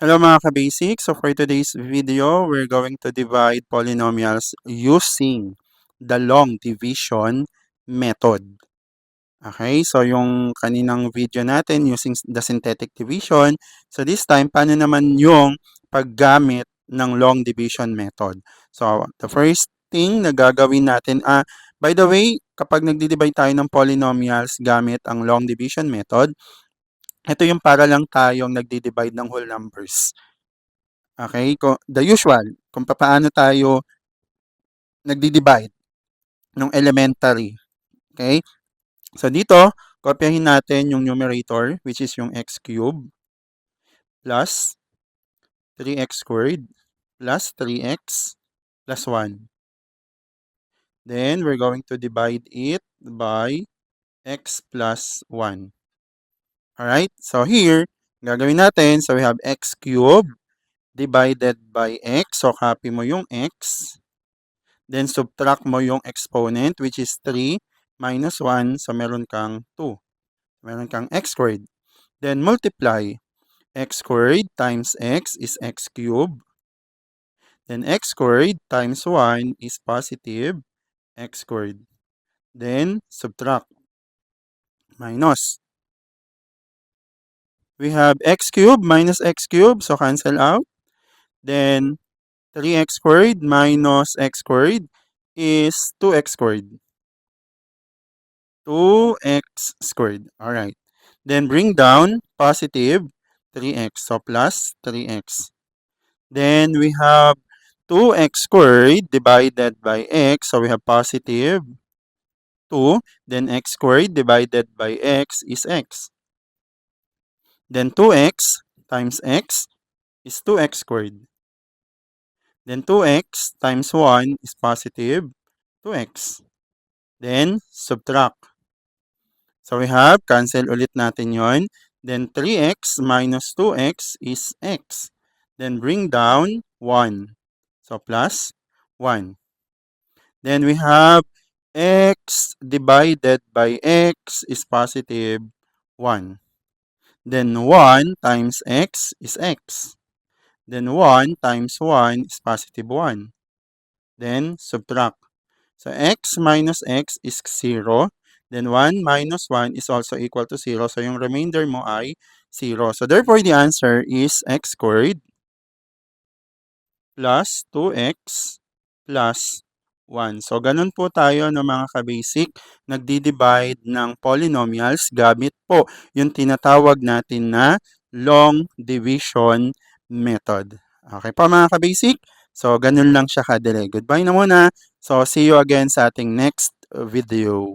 Hello mga ka-basic. So for today's video, we're going to divide polynomials using the long division method. Okay, so yung kaninang video natin using the synthetic division. So this time, paano naman yung paggamit ng long division method? So the first thing na gagawin natin, by the way, kapag nagdi-divide tayo ng polynomials gamit ang long division method, ito yung para lang tayong nagdi-divide ng whole numbers. Okay, the usual, kung paano tayo nagdi-divide ng elementary. Okay? So dito, kopyahin natin yung numerator, which is yung x cubed plus 3x squared plus 3x plus 1. Then, we're going to divide it by x plus 1. Alright? So here, gagawin natin, so we have x cubed divided by x. So copy mo yung x. Then, subtract mo yung exponent, which is 3 minus 1. So, meron kang 2. Meron kang x squared. Then, multiply. X squared times x is x cubed. Then, x squared times 1 is positive x squared. Then, subtract. Minus. We have x cubed minus x cubed. So, cancel out. Then, 3x squared minus x squared is 2x squared. 2x squared. Alright. Then bring down positive 3x. So plus 3x. Then we have 2x squared divided by x. So we have positive 2. Then x squared divided by x is x. Then 2x times x is 2x squared. Then 2x times 1 is positive 2x. Then subtract. So we have, cancel ulit natin yon. Then 3x minus 2x is x. Then bring down 1. So plus 1. Then we have x divided by x is positive 1. Then 1 times x is x. Then 1 times 1 is positive 1. Then subtract. So x minus x is 0. Then 1 minus 1 is also equal to 0. So yung remainder mo ay 0. So therefore, the answer is x squared plus 2x plus 1. So ganun po tayo ng mga ka-basic, nagdi-divide ng polynomials gamit po yung tinatawag natin na long division method. Okay po mga ka-basic? So ganun lang siya kadali. Goodbye na muna. So see you again sa ating next video.